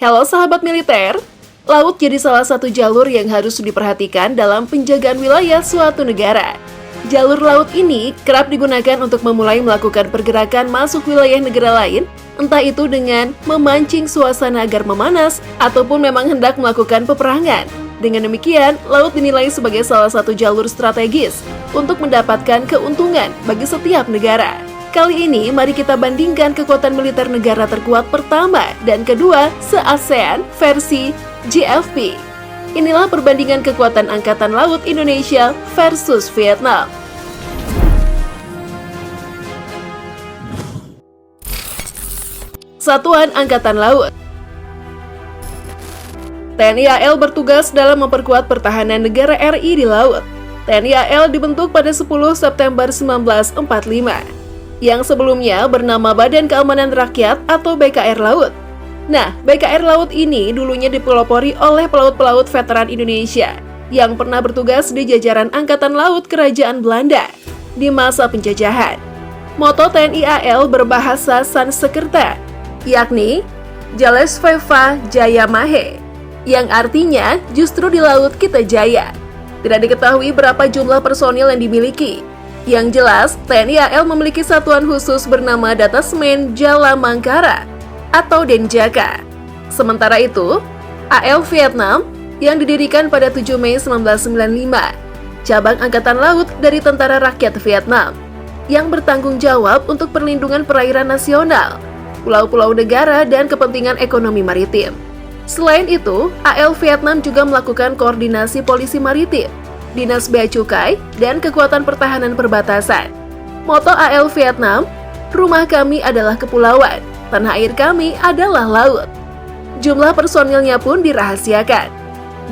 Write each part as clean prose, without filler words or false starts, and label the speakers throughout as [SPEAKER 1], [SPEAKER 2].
[SPEAKER 1] Halo sahabat militer, laut jadi salah satu jalur yang harus diperhatikan dalam penjagaan wilayah suatu negara. Jalur laut ini kerap digunakan untuk memulai melakukan pergerakan masuk wilayah negara lain, entah itu dengan memancing suasana agar memanas, ataupun memang hendak melakukan peperangan. Dengan demikian, laut dinilai sebagai salah satu jalur strategis untuk mendapatkan keuntungan bagi setiap negara. Kali ini, mari kita bandingkan kekuatan militer negara terkuat pertama dan kedua se-ASEAN versi GFP. Inilah perbandingan kekuatan Angkatan Laut Indonesia versus Vietnam. Satuan Angkatan Laut. TNI AL bertugas dalam memperkuat pertahanan negara RI di laut. TNI AL dibentuk pada 10 September 1945. Yang sebelumnya bernama Badan Keamanan Rakyat atau BKR Laut. Nah, BKR Laut ini dulunya dipelopori oleh pelaut-pelaut veteran Indonesia yang pernah bertugas di jajaran Angkatan Laut Kerajaan Belanda di masa penjajahan. Moto TNI AL berbahasa Sanskerta, yakni Jales Veva Jaya Mahe, yang artinya justru di laut kita jaya. Tidak diketahui berapa jumlah personil yang dimiliki. Yang jelas, TNI AL memiliki satuan khusus bernama Detasmen Jala Mangkara atau Denjaka. Sementara itu, AL Vietnam yang didirikan pada 7 Mei 1995, cabang angkatan laut dari Tentara Rakyat Vietnam, yang bertanggung jawab untuk perlindungan perairan nasional, pulau-pulau negara, dan kepentingan ekonomi maritim. Selain itu, AL Vietnam juga melakukan koordinasi polisi maritim, Dinas Bea Cukai, dan kekuatan pertahanan perbatasan. Moto AL Vietnam, rumah kami adalah kepulauan, tanah air kami adalah laut. Jumlah personilnya pun dirahasiakan.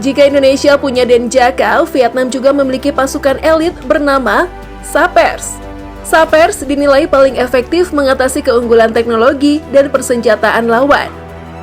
[SPEAKER 1] Jika Indonesia punya Denjaka, Vietnam juga memiliki pasukan elit bernama Sapers. Sapers dinilai paling efektif mengatasi keunggulan teknologi dan persenjataan lawan.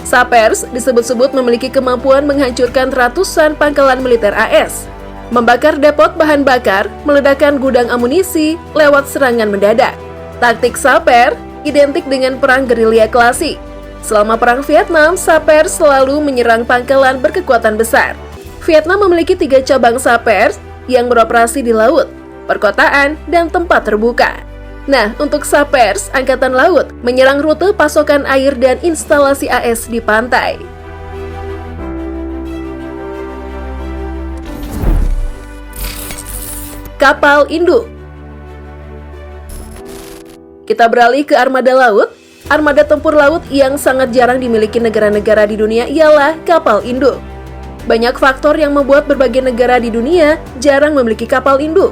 [SPEAKER 1] Sapers disebut-sebut memiliki kemampuan menghancurkan ratusan pangkalan militer AS, membakar depot bahan bakar, meledakkan gudang amunisi lewat serangan mendadak. Taktik Saper identik dengan perang gerilya klasik. Selama Perang Vietnam, Saper selalu menyerang pangkalan berkekuatan besar. Vietnam memiliki 3 cabang Saper yang beroperasi di laut, perkotaan, dan tempat terbuka. Nah, untuk Sapers, Angkatan Laut menyerang rute pasokan air dan instalasi AS di pantai. Kapal induk. Kita beralih ke armada laut. Armada tempur laut yang sangat jarang dimiliki negara-negara di dunia ialah kapal induk. Banyak faktor yang membuat berbagai negara di dunia jarang memiliki kapal induk.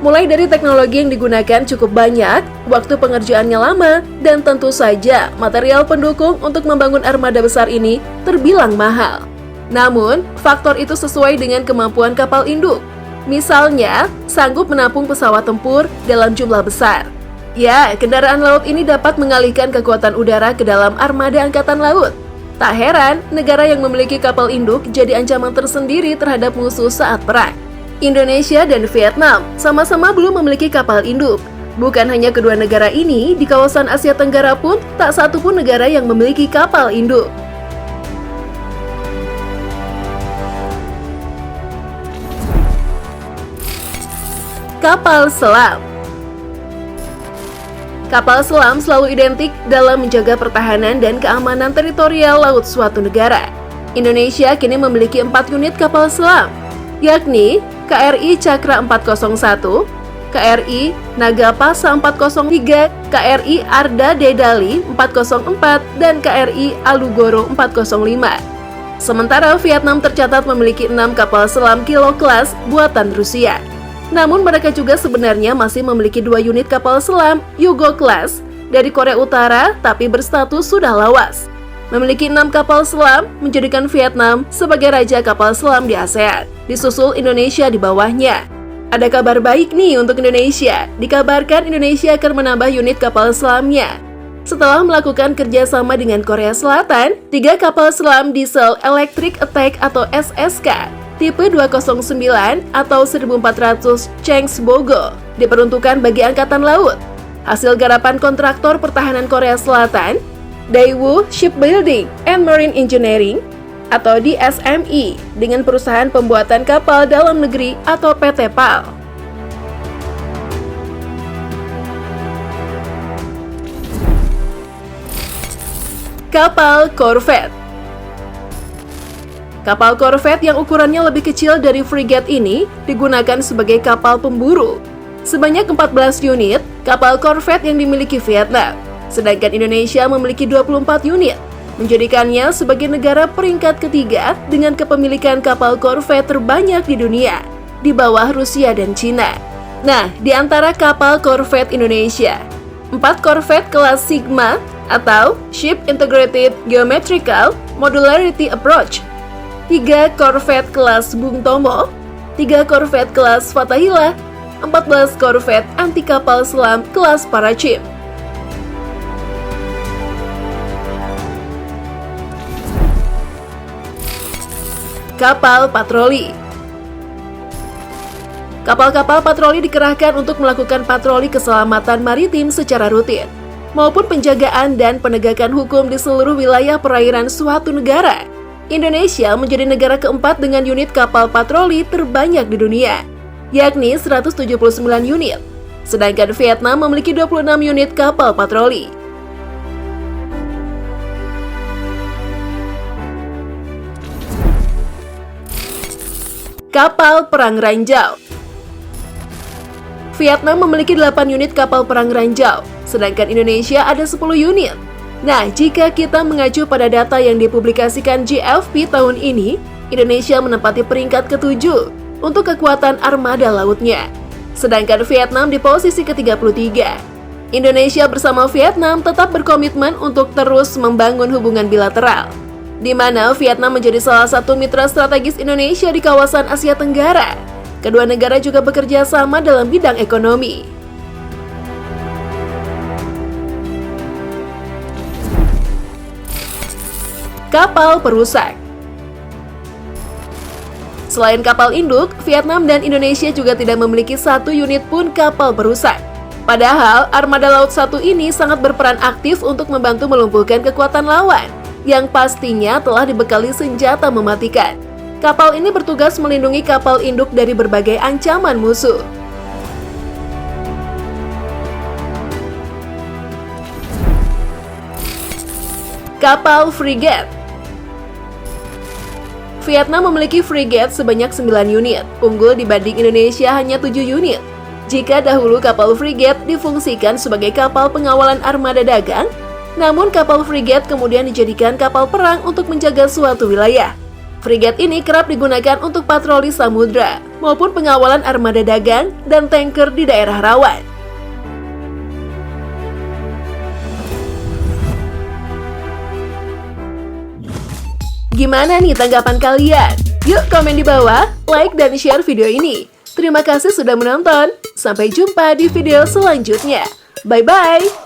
[SPEAKER 1] Mulai dari teknologi yang digunakan cukup banyak, waktu pengerjaannya lama, dan tentu saja material pendukung untuk membangun armada besar ini terbilang mahal. Namun, faktor itu sesuai dengan kemampuan kapal induk. Misalnya, sanggup menampung pesawat tempur dalam jumlah besar. Ya, kendaraan laut ini dapat mengalihkan kekuatan udara ke dalam armada angkatan laut. Tak heran, negara yang memiliki kapal induk jadi ancaman tersendiri terhadap musuh saat perang. Indonesia dan Vietnam sama-sama belum memiliki kapal induk. Bukan hanya kedua negara ini, di kawasan Asia Tenggara pun tak satu pun negara yang memiliki kapal induk. Kapal selam. Kapal selam selalu identik dalam menjaga pertahanan dan keamanan teritorial laut suatu negara. Indonesia kini memiliki 4 unit kapal selam, yakni KRI Cakra 401, KRI Nagapasa 403, KRI Arda Dedali 404, dan KRI Alugoro 405. Sementara Vietnam tercatat memiliki 6 kapal selam Kilo Class buatan Rusia. Namun mereka juga sebenarnya masih memiliki 2 unit kapal selam Yugo Class dari Korea Utara tapi berstatus sudah lawas. Memiliki 6 kapal selam menjadikan Vietnam sebagai raja kapal selam di ASEAN, disusul Indonesia di bawahnya. Ada kabar baik nih untuk Indonesia, dikabarkan Indonesia akan menambah unit kapal selamnya. Setelah melakukan kerjasama dengan Korea Selatan, 3 kapal selam diesel Electric Attack atau SSK tipe 209 atau 1400 Changs Bogo diperuntukkan bagi Angkatan Laut. Hasil garapan kontraktor pertahanan Korea Selatan, Daewoo Shipbuilding and Marine Engineering atau DSME dengan perusahaan pembuatan kapal dalam negeri atau PT PAL. Kapal Corvette. Kapal Corvette yang ukurannya lebih kecil dari frigate ini digunakan sebagai kapal pemburu. Sebanyak 14 unit kapal Corvette yang dimiliki Vietnam, sedangkan Indonesia memiliki 24 unit, menjadikannya sebagai negara peringkat ketiga dengan kepemilikan kapal Corvette terbanyak di dunia, di bawah Rusia dan Cina. Nah, di antara kapal Corvette Indonesia, 4 Corvette kelas Sigma atau Ship Integrated Geometrical Modularity Approach, 3 Corvette kelas Bung Tomo, 3 Corvette kelas Fathahillah, 14 Corvette anti kapal selam kelas Parachim. Kapal patroli. Kapal-kapal patroli dikerahkan untuk melakukan patroli keselamatan maritim secara rutin, maupun penjagaan dan penegakan hukum di seluruh wilayah perairan suatu negara. Indonesia menjadi negara keempat dengan unit kapal patroli terbanyak di dunia, yakni 179 unit, sedangkan Vietnam memiliki 26 unit kapal patroli. Kapal Perang Ranjau. Vietnam memiliki 8 unit kapal perang ranjau, sedangkan Indonesia ada 10 unit. Nah, jika kita mengacu pada data yang dipublikasikan GFP tahun ini, Indonesia menempati peringkat ke-7 untuk kekuatan armada lautnya, sedangkan Vietnam di posisi ke-33. Indonesia bersama Vietnam tetap berkomitmen untuk terus membangun hubungan bilateral, di mana Vietnam menjadi salah satu mitra strategis Indonesia di kawasan Asia Tenggara. Kedua negara juga bekerja sama dalam bidang ekonomi. Kapal perusak. Selain kapal induk, Vietnam dan Indonesia juga tidak memiliki satu unit pun kapal perusak. Padahal, armada laut satu ini sangat berperan aktif untuk membantu melumpuhkan kekuatan lawan, yang pastinya telah dibekali senjata mematikan. Kapal ini bertugas melindungi kapal induk dari berbagai ancaman musuh. Kapal frigate. Vietnam memiliki frigate sebanyak 9 unit, unggul dibanding Indonesia hanya 7 unit. Jika dahulu kapal frigate difungsikan sebagai kapal pengawalan armada dagang, namun kapal frigate kemudian dijadikan kapal perang untuk menjaga suatu wilayah. Frigate ini kerap digunakan untuk patroli samudra maupun pengawalan armada dagang dan tanker di daerah rawan. Gimana nih tanggapan kalian? Yuk komen di bawah, like dan share video ini. Terima kasih sudah menonton. Sampai jumpa di video selanjutnya. Bye-bye!